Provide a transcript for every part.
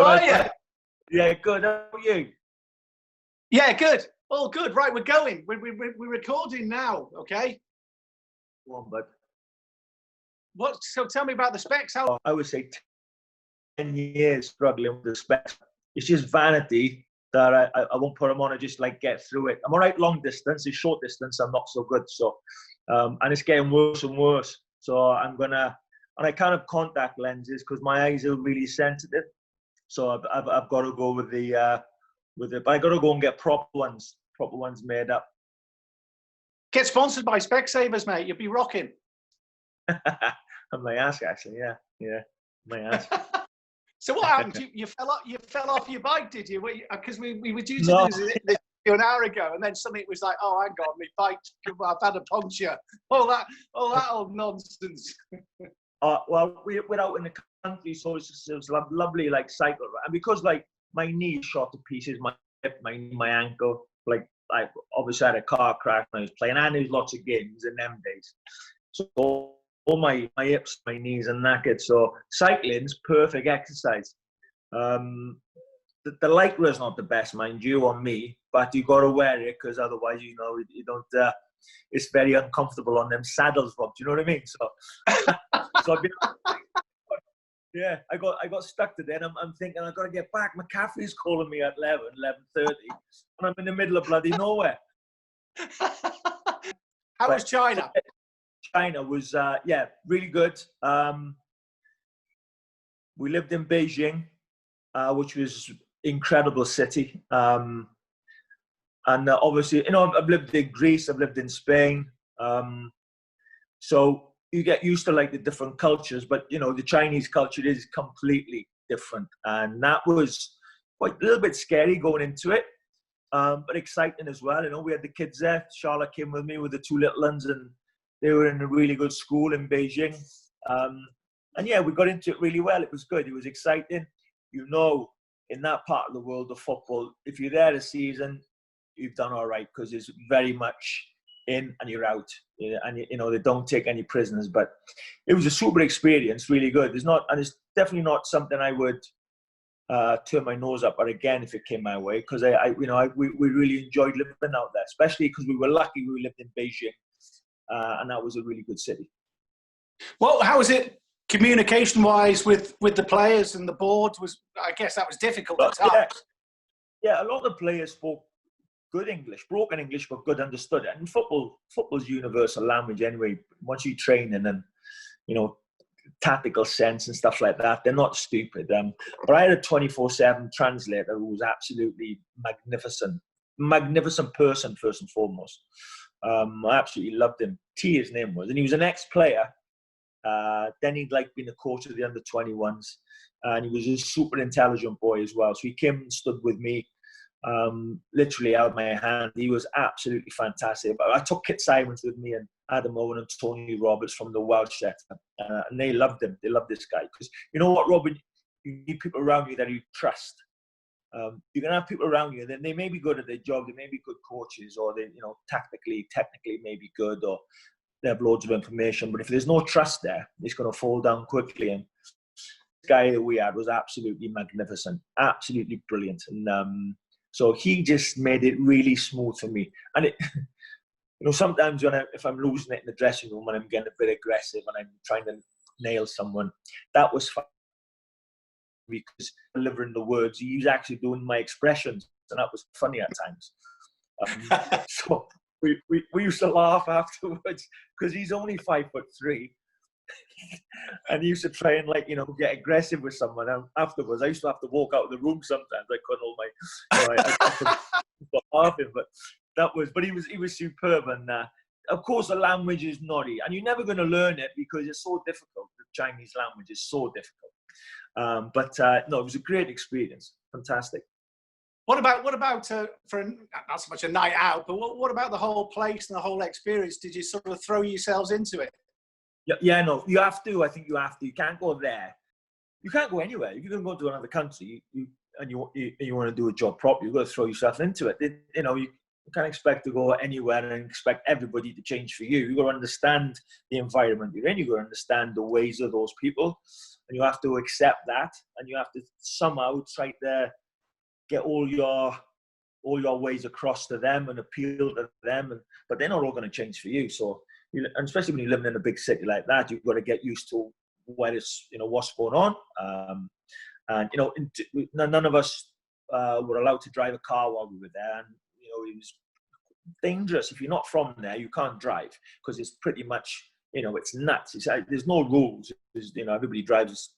are right, you? Yeah, good. How are you? Yeah, good. All good. Right, we're going. We're recording now, okay? Go on, bud. So tell me about the specs. How? I would say 10 years struggling with the specs. It's just vanity that I won't put them on and just like get through it. I'm all right long distance. It's short distance, I'm not so good. So, and it's getting worse and worse. So and I can't have contact lenses because my eyes are really sensitive. So I've got to go with but I got to go and get proper ones made up. Get sponsored by Specsavers, mate. You'll be rocking. I may ask, actually. Yeah, may ask. So what happened? You fell off your bike, did you? Because we were due to No. do this an hour ago, and then suddenly it was like, oh, hang on, my bike, I've had a puncture. All that old nonsense. Well, we're out in the country, so it was a lovely like cycle, and because like my knee shot to pieces, my hip, my ankle, like I obviously had a car crash when I was playing, and there was lots of games in them days. So all my hips, my knees are knackered. So cycling's perfect exercise. The lycra is not the best, mind you, on me, but you got to wear it because otherwise, you don't. It's very uncomfortable on them saddles, Rob. Do you know what I mean? So I've been. Yeah, I got stuck today, and I'm thinking I've got to get back. McCaffrey's calling me at 11:30, and I'm in the middle of bloody nowhere. How was China? China was, really good. We lived in Beijing, which was incredible city. And obviously, I've lived in Greece, I've lived in Spain. So you get used to like the different cultures, but the Chinese culture is completely different. And that was quite a little bit scary going into it, but exciting as well. We had the kids there. Charlotte came with me with the two little ones, and they were in a really good school in Beijing. And yeah, we got into it really well. It was good. It was exciting. In that part of the world of football, if you're there a season, you've done all right because it's very much in and you're out. Yeah, and they don't take any prisoners. But it was a super experience, really good. It's definitely not something I would turn my nose up at again if it came my way, because we really enjoyed living out there, especially because we were lucky we lived in Beijing. And that was a really good city. Well, how was it communication-wise with the players and the board? I guess that was difficult at times. Yeah, a lot of the players spoke good English, broken English, but good understood it. And football's universal language anyway. Once you train in them, tactical sense and stuff like that, they're not stupid. But I had a 24/7 translator who was absolutely magnificent person first and foremost. I absolutely loved him. T, his name was, and he was an ex-player. Then he'd been a coach of the under-21s, and he was a super intelligent boy as well. So he came and stood with me, literally held my hand. He was absolutely fantastic. But I took Kit Simons with me, and Adam Owen and Tony Roberts from the Welsh set, and they loved him. They loved this guy because you know what, Robin, you need people around you that you trust. You can have people around you, and they may be good at their job, they may be good coaches, or they, technically may be good, or they have loads of information. But if there's no trust there, it's going to fall down quickly. And this guy that we had was absolutely magnificent, absolutely brilliant. And so he just made it really smooth for me. And it, sometimes if I'm losing it in the dressing room and I'm getting a bit aggressive and I'm trying to nail someone, that was fun. Because delivering the words, he was actually doing my expressions, and that was funny at times. So we used to laugh afterwards because he's only 5'3", and he used to try and get aggressive with someone. And afterwards, I used to have to walk out of the room sometimes. I couldn't hold I stop laughing, but he was superb. And of course, the language is naughty, and you're never going to learn it because it's so difficult. The Chinese language is so difficult. But no, it was a great experience. Fantastic. What about for not so much a night out, but what about the whole place and the whole experience? Did you sort of throw yourselves into it? Yeah, no, you have to. I think you have to. You can't go there. You can't go anywhere. If you're going to go to another country, you want to do a job properly, you've got to throw yourself into it. You can't expect to go anywhere and expect everybody to change for you. You've got to understand the environment you're in. You've got to understand the ways of those people. And you have to accept that. And you have to somehow try to get all your ways across to them and appeal to them. But they're not all going to change for you. So, and especially when you're living in a big city like that, you've got to get used to where it's, what's going on. And, none of us were allowed to drive a car while we were there. And, it was dangerous. If you're not from there, you can't drive because it's pretty much, it's nuts. There's no rules. Everybody drives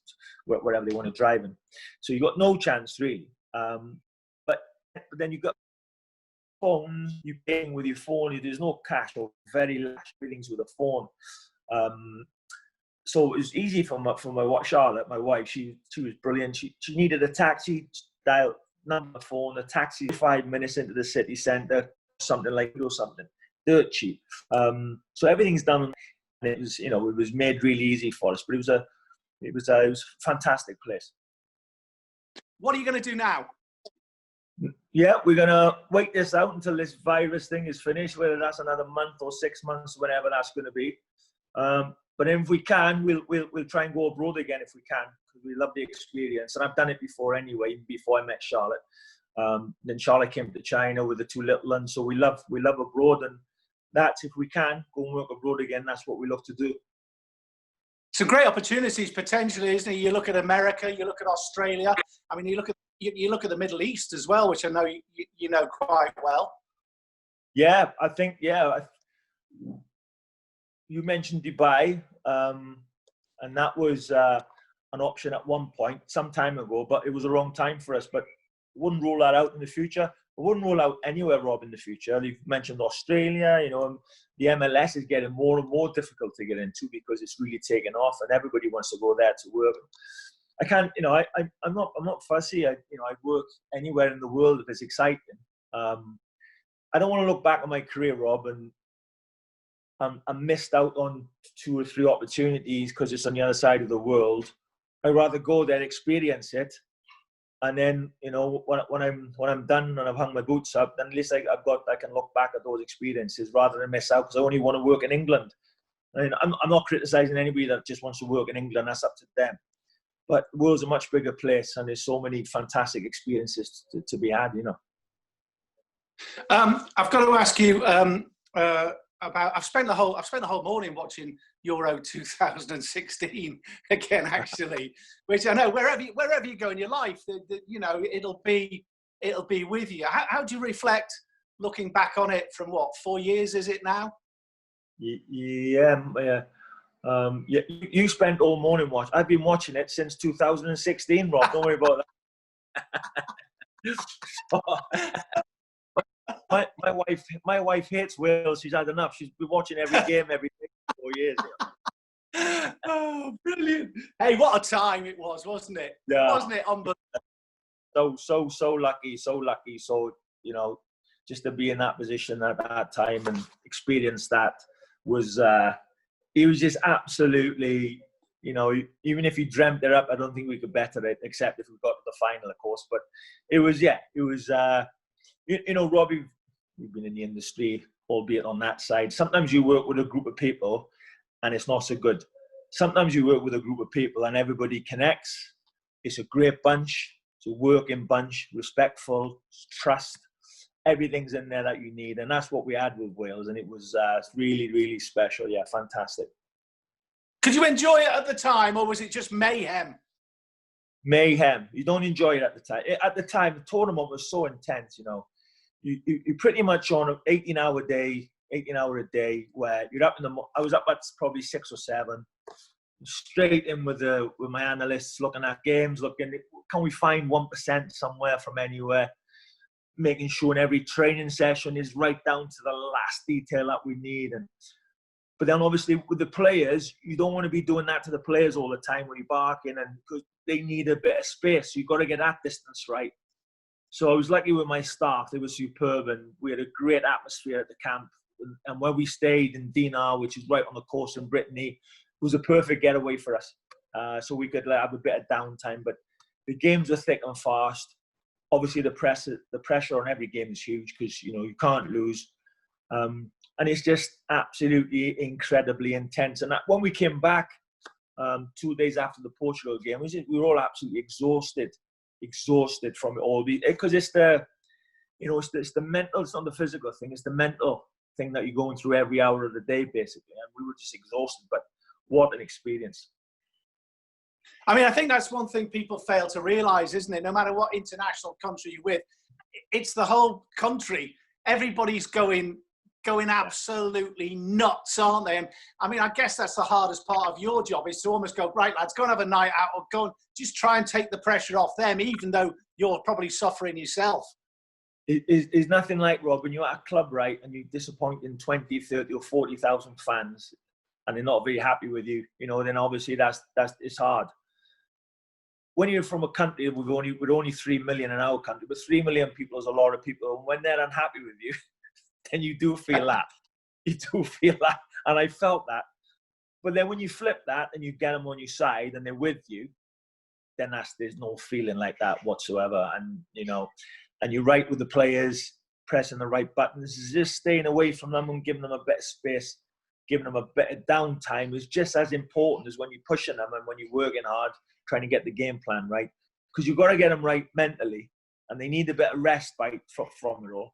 wherever they want to drive in. So you got no chance really. But then you got phones, you're paying with your phone, there's no cash or very less billings with a phone. So it was easy for my Charlotte, my wife. She was brilliant. She needed a taxi, dialed number phone, a taxi 5 minutes into the city centre, something dirt cheap. So everything's done. And it was, it was made really easy for us. But it was a fantastic place. What are you going to do now? Yeah, we're going to wait this out until this virus thing is finished, whether that's another month or 6 months, whatever that's going to be. But if we can, we'll try and go abroad again if we can, because we love the experience. And I've done it before anyway, even before I met Charlotte. Then Charlotte came to China with the two little ones. So we love abroad, and that's, if we can go and work abroad again, that's what we love to do. Some great opportunities potentially, isn't it? You look at America, you look at Australia. I mean, you look at the Middle East as well, which I know you know quite well. Yeah, I think, you mentioned Dubai, and that was an option at one point, some time ago, but it was the wrong time for us. But I wouldn't rule that out in the future. I wouldn't rule out anywhere, Rob, in the future. You've mentioned Australia, the MLS is getting more and more difficult to get into because it's really taken off and everybody wants to go there to work. I can't, I'm not fussy. I work anywhere in the world if it's exciting. I don't want to look back on my career, Rob, and I missed out on 2 or 3 opportunities because it's on the other side of the world. I'd rather go there, experience it, and then when I'm done and I've hung my boots up, then at least I can look back at those experiences rather than miss out because I only want to work in England. I mean, I'm not criticising anybody that just wants to work in England. That's up to them. But the world's a much bigger place, and there's so many fantastic experiences to be had. I've got to ask you. I've spent the whole morning watching Euro 2016 again, actually, which I know wherever you go in your life, it'll be with you. How do you reflect looking back on it from 4 years is it now? Yeah. You spent all morning watching. I've been watching it since 2016, Rob. Don't worry about that. My wife hates Wales. She's had enough. She's been watching every game every day for 4 years. Oh, brilliant! Hey, what a time it was, wasn't it? Yeah. Wasn't it unbelievable? So lucky. So just to be in that position at that time and experience that was it was just absolutely. Even if you dreamt it up, I don't think we could better it, except if we got to the final, of course. But it was. Robbie, we've been in the industry, albeit on that side. Sometimes you work with a group of people and it's not so good. Sometimes you work with a group of people and everybody connects. It's a great bunch. It's a working bunch, respectful, trust. Everything's in there that you need. And that's what we had with Wales. And it was really, really special. Yeah, fantastic. Could you enjoy it at the time, or was it just mayhem? Mayhem. You don't enjoy it at the time. At the time, the tournament was so intense, You're pretty much on an 18-hour a day, where you're up I was up at probably 6 or 7, straight in with my analysts, looking at games, can we find 1% somewhere from anywhere, making sure in every training session is right down to the last detail that we need. But then obviously with the players, you don't want to be doing that to the players all the time when you're barking, and because they need a bit of space. So you've got to get that distance right. So I was lucky with my staff. They were superb, and we had a great atmosphere at the camp. And where we stayed in Dinar, which is right on the coast in Brittany, it was a perfect getaway for us. So we could have a bit of downtime. But the games were thick and fast. obviously the pressure on every game is huge because you can't lose, and it's just absolutely incredibly intense. And when we came back 2 days after the Portugal game, we were all absolutely exhausted from it all, because it's the mental. It's not the physical thing; it's the mental thing that you're going through every hour of the day, basically. And we were just exhausted. But what an experience! I mean, I think that's one thing people fail to realise, isn't it? No matter what international country you're with, it's the whole country. Everybody's going absolutely nuts, aren't they? And I mean, I guess that's the hardest part of your job, is to almost go, right, lads, go and have a night out, or go and just try and take the pressure off them, even though you're probably suffering yourself. It's nothing like, Rob, when you're at a club, right, and you're disappointing 20, 30 or 40,000 fans and they're not very happy with you, then obviously it's hard. When you're from a country with only 3 million in our country, but 3 million people is a lot of people, and when they're unhappy with you, then you do feel that. You do feel that. And I felt that. But then when you flip that and you get them on your side and they're with you, then there's no feeling like that whatsoever. And, and you're right with the players, pressing the right buttons, just staying away from them and giving them a bit of space, giving them a bit of downtime is just as important as when you're pushing them and when you're working hard, trying to get the game plan right. Because you've got to get them right mentally, and they need a bit of respite from it all.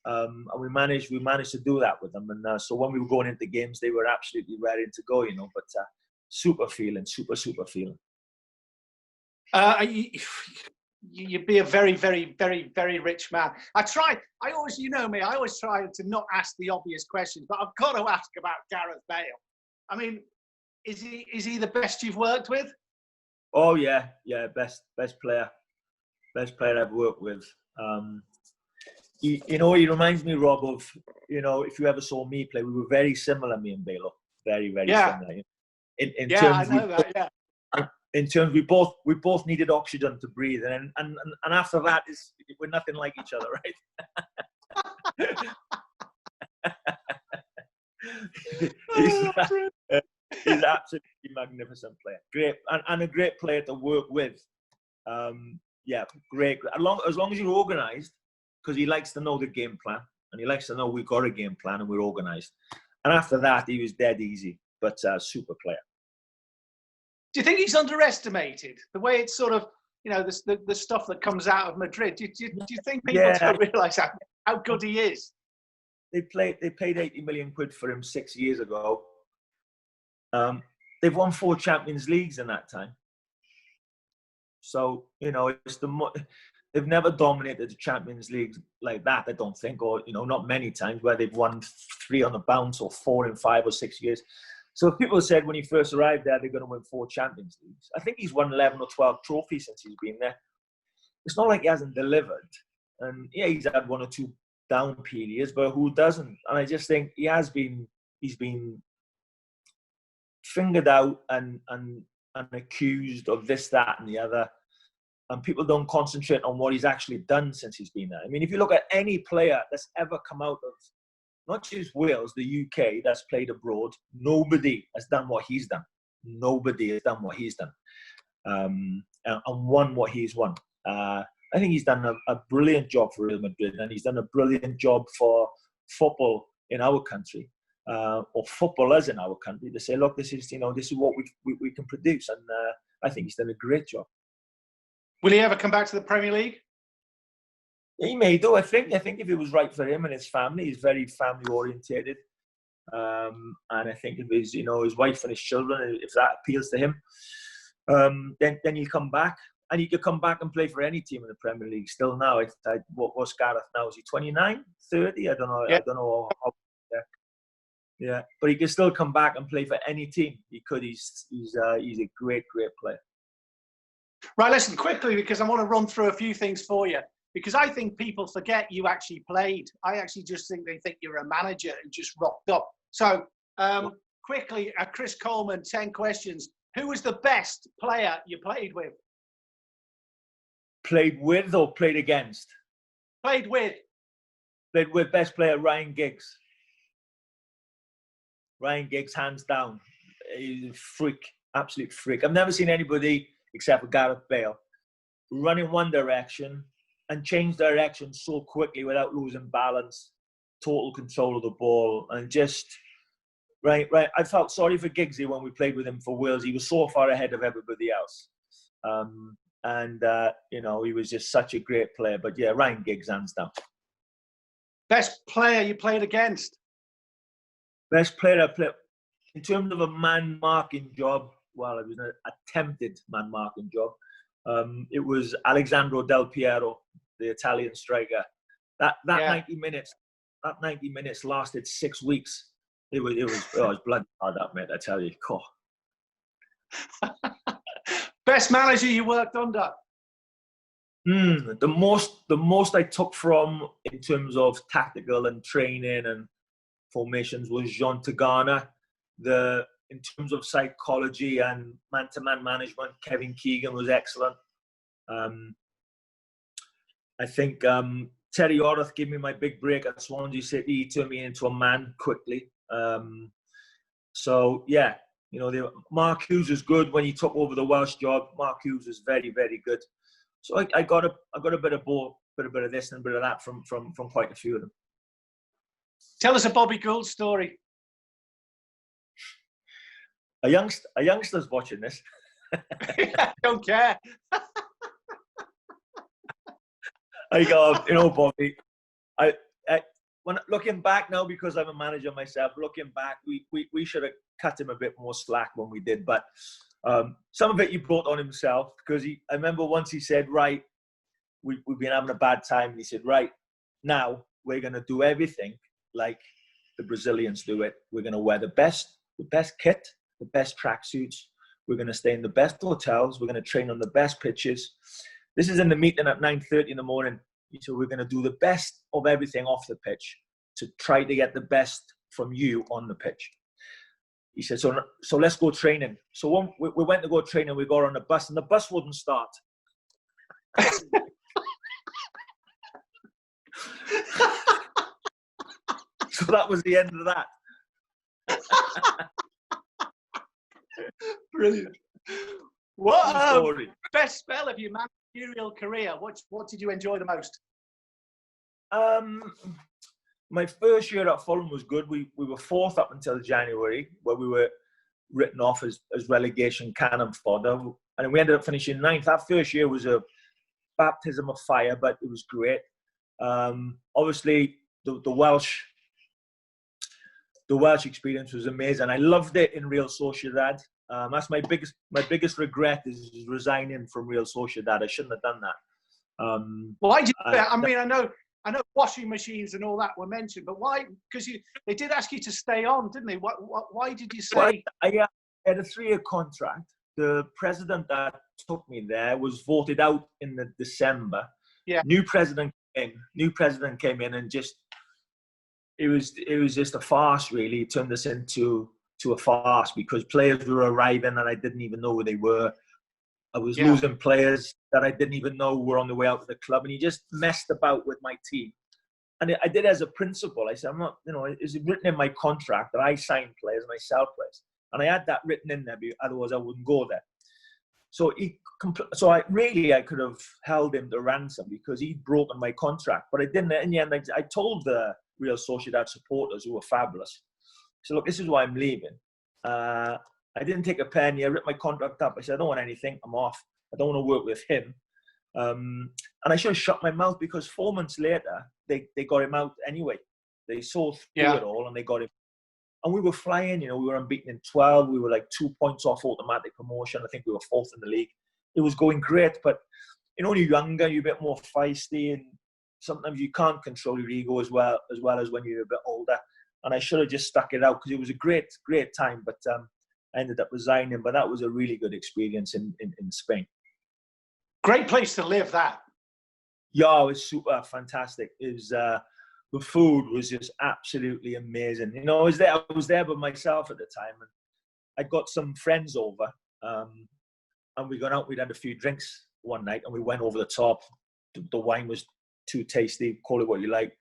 And we managed to do that with them. And so when we were going into games, they were absolutely ready to go, but super feeling. You'd be a very, very, very, very rich man. I always try to not ask the obvious questions, but I've got to ask about Gareth Bale. I mean, is he the best you've worked with? Oh yeah, best player I've worked with. He reminds me, Rob, of, if you ever saw me play, we were very similar, me and Bale. Very, very similar. In terms, I know that, yeah. In terms, we both needed oxygen to breathe, and after that, we're nothing like each other, right? He's an absolutely magnificent player. Great, and a great player to work with. Great. As long as you're organised, because he likes to know the game plan, and he likes to know we've got a game plan and we're organised. And after that, he was dead easy, but super player. Do you think he's underestimated? The way it's sort of, the stuff that comes out of Madrid. Do you think people don't realise how good he is? They paid 80 million quid for him 6 years ago. They've won 4 Champions Leagues in that time. So, they've never dominated the Champions League like that, I don't think, or, not many times where they've won 3 on the bounce or 4 in 5 or 6 years. So if people said when he first arrived there, they're going to win 4 Champions Leagues. I think he's won 11 or 12 trophies since he's been there. It's not like he hasn't delivered. And yeah, he's had 1 or 2 down periods, but who doesn't? And I just think he's been fingered out and accused of this, that, and the other. And people don't concentrate on what he's actually done since he's been there. I mean, if you look at any player that's ever come out of, not just Wales, the UK, that's played abroad, nobody has done what he's done. Nobody has done what he's done and won what he's won. I think he's done a brilliant job for Real Madrid, and he's done a brilliant job for football in our country, or footballers in our country, to say, look, this is what we can produce. And I think he's done a great job. Will he ever come back to the Premier League? He may do. I think if it was right for him and his family, he's very family orientated, and I think if his wife and his children, if that appeals to him, then he'll come back, and he could come back and play for any team in the Premier League. Still now, what's Gareth now? Is he 29, 30? I don't know. Yeah. I don't know. Yeah, but he can still come back and play for any team because he's a great player. Right, listen quickly, because I want to run through a few things for you. Because I think people forget you actually played. I actually just think they think you're a manager who just rocked up. So, quickly, Chris Coleman, 10 questions. Who was the best player you played with? Played with or played against? Played with. Played with. Best player, Ryan Giggs. Ryan Giggs, hands down. He's a freak, absolute freak. I've never seen anybody, except for Gareth Bale, run in one direction and change direction so quickly without losing balance, total control of the ball, and just right. I felt sorry for Giggsy when we played with him for Wales. He was so far ahead of everybody else, you know, he was just such a great player. But yeah, Ryan Giggs, hands down. Best player you played against? Best player I played in terms of a man marking job. Well, it was an attempted man marking job. It was Alessandro Del Piero, the Italian striker. That 90 minutes. That 90 minutes lasted 6 weeks. It was bloody hard, that, mate. I tell you. Oh. Best manager you worked under? The most I took from in terms of tactical and training and formations was Jean Tigana. In terms of psychology and man-to-man management, Kevin Keegan was excellent. I think Terry Orth gave me my big break at Swansea City. He turned me into a man quickly. So yeah, you know, Mark Hughes was good when he took over the Welsh job. Mark Hughes was very, very good. So I got a bit of both, a bit of this and a bit of that from quite a few of them. Tell us a Bobby Gould story. A youngster's watching this. I don't care. I go, you know, Bobby. When looking back now, because I'm a manager myself, looking back, we should have cut him a bit more slack when we did. But some of it he brought on himself, because I remember once he said, right, we've been having a bad time. And he said, right, now we're going to do everything like the Brazilians do it. We're going to wear the best kit, the best tracksuits. We're going to stay in the best hotels. We're going to train on the best pitches. This is in the meeting at 9:30 in the morning. So we're going to do the best of everything off the pitch to try to get the best from you on the pitch. He said, so let's go training. So when we went to go training, we got on a bus and the bus wouldn't start. So that was the end of that. Brilliant. What best spell of your managerial career? What did you enjoy the most? My first year at Fulham was good. We were fourth up until January, where we were written off as relegation cannon fodder, and we ended up finishing ninth. That first year was a baptism of fire, but it was great. Obviously, the Welsh experience was amazing. I loved it in Real Sociedad. That's my biggest regret is resigning from Real Sociedad. I shouldn't have done that. Why did you? I mean, I know washing machines and all that were mentioned, but why? Because they did ask you to stay on, didn't they? Why did you say? Well, I had a 3-year contract. The president that took me there was voted out in the December. Yeah. New president came in, and just it was just a farce. Really, it turned us into a farce because players were arriving and I didn't even know who they were. I was losing players that I didn't even know were on the way out of the club, and he just messed about with my team. And I did it as a principle. I said, I'm not, you know, it's written in my contract that I sign players and I sell players. And I had that written in there, otherwise I wouldn't go there. So I could have held him to ransom because he'd broken my contract. But I didn't. In the end, I told the Real Sociedad supporters, who were fabulous, so look, this is why I'm leaving. I didn't take a penny. I ripped my contract up. I said, I don't want anything. I'm off. I don't want to work with him. And I should have shut my mouth because 4 months later, they got him out anyway. They saw through it all and they got him. And we were flying, you know, we were unbeaten in 12. We were like 2 points off automatic promotion. I think we were fourth in the league. It was going great, but you know, when you're younger, you're a bit more feisty, and sometimes you can't control your ego as well as when you're a bit older. And I should have just stuck it out because it was a great time, but I ended up resigning. But that was a really good experience in Spain. Great place to live, that. Yeah, it was super fantastic. It was the food was just absolutely amazing. You know, I was there by myself at the time, and I got some friends over, and we got out. We'd had a few drinks one night, and we went over the top. The wine was too tasty. Call it what you like.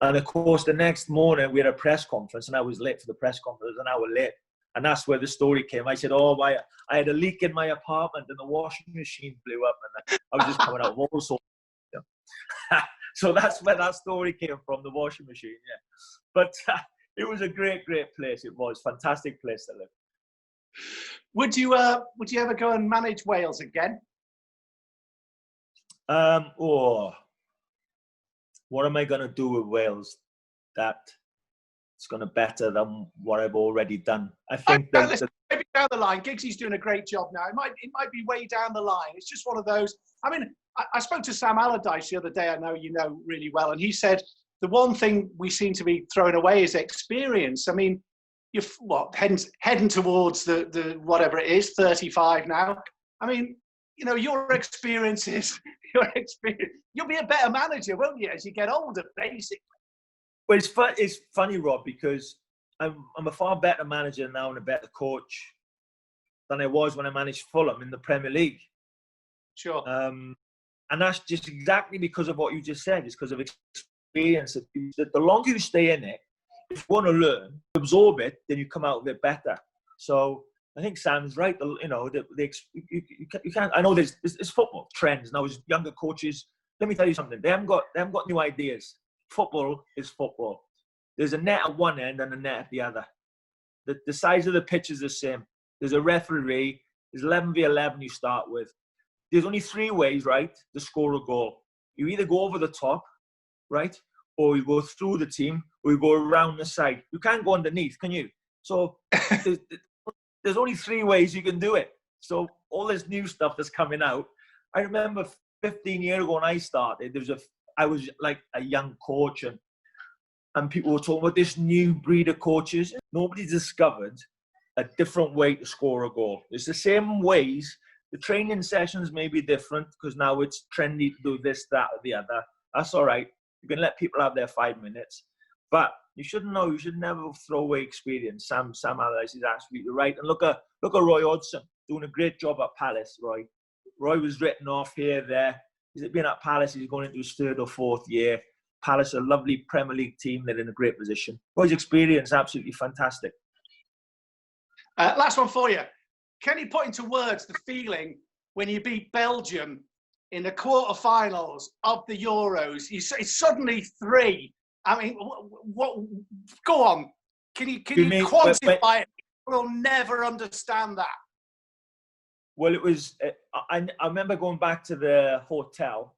And of course, the next morning we had a press conference, and I was late for the press conference, an hour late. And that's where the story came. I said, I had a leak in my apartment and the washing machine blew up, and I was just coming out of all sorts. Yeah. So that's where that story came from, the washing machine, yeah. But it was a great, great place. It was fantastic place to live. Would you ever go and manage Wales again? What am I going to do with Wales that it's going to better than what I've already done? I think maybe down the line, Giggsy's doing a great job now. It might be way down the line. It's just one of those. I mean, I spoke to Sam Allardyce the other day. I know you know really well, and he said the one thing we seem to be throwing away is experience. I mean, you're heading towards the whatever it is, 35 now. I mean, you know, your experience. You'll be a better manager, won't you, as you get older, basically. Well, it's funny, Rob, because I'm a far better manager now and a better coach than I was when I managed Fulham in the Premier League. Sure. And that's just exactly because of what you just said. It's because of experience. The longer you stay in it, if you want to learn, absorb it, then you come out of it better. So I think Sam's right. You know, you can't. I know there's football trends now. As younger coaches, let me tell you something. They haven't got new ideas. Football is football. There's a net at one end and a net at the other. The size of the pitch is the same. There's a referee. There's 11v11 you start with. There's only 3 ways, right, to score a goal. You either go over the top, right, or you go through the team, or you go around the side. You can't go underneath, can you? So there's only 3 ways you can do it. So all this new stuff that's coming out. I remember 15 years ago when I started, I was like a young coach, and people were talking about this new breed of coaches. Nobody discovered a different way to score a goal. It's the same ways. The training sessions may be different because now it's trendy to do this, that, or the other. That's all right. You can let people have their 5 minutes. But you should never throw away experience. Sam Allardyce is absolutely right. And look at Roy Hodgson doing a great job at Palace, Roy. Roy was written off here, there. He's been at Palace. He's going into his 3rd or 4th year. Palace, a lovely Premier League team. They're in a great position. Roy's experience, absolutely fantastic. Last one for you. Can you put into words the feeling when you beat Belgium in the quarterfinals of the Euros? It's suddenly 3. I mean, what? Go on. Can you quantify it? We'll never understand that. Well, it was. I remember going back to the hotel,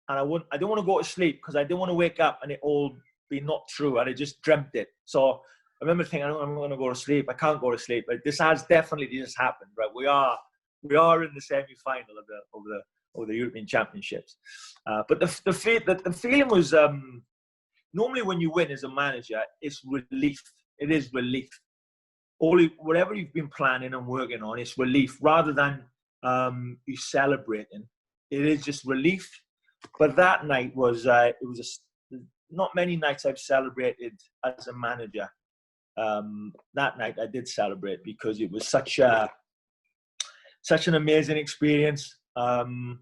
and I didn't want to go to sleep because I didn't want to wake up and it all be not true, and I just dreamt it. So I remember thinking, I'm going to go to sleep. I can't go to sleep, but this has definitely just happened. Right? We are in the semi-final of the European Championships. But the feeling was. Normally, when you win as a manager, it's relief. It is relief. Whatever you've been planning and working on, it's relief rather than you celebrating. It is just relief. But that night was not many nights I've celebrated as a manager. That night I did celebrate because it was such an amazing experience. And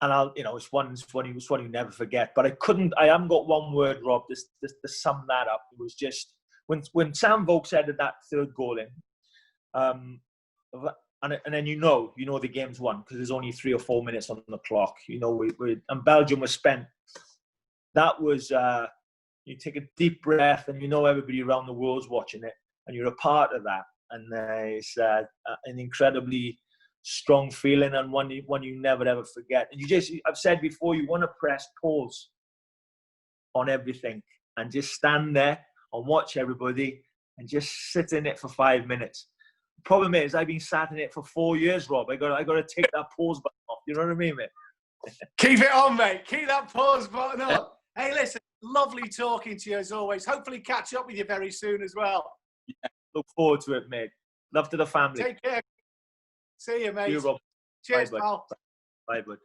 it's one you never forget. But I haven't got one word, Rob, just to sum that up. It was just when Sam Vokes added that 3rd goal in, and then you know the game's won because there's only 3 or 4 minutes on the clock. And Belgium was spent. That was you take a deep breath, and everybody around the world's watching it, and you're a part of that. And it's an incredibly strong feeling, and one you never ever forget. And I've said before, you want to press pause on everything and just stand there and watch everybody and just sit in it for 5 minutes. The problem is I've been sat in it for 4 years, Rob. I got to take that pause button off. You know what I mean, mate? Keep it on, mate. Keep that pause button on. Hey, listen, lovely talking to you as always. Hopefully catch up with you very soon as well. Yeah, look forward to it, mate. Love to the family. Take care. See you, mate. See you, Rob. Cheers, bye, pal. Bye, bud.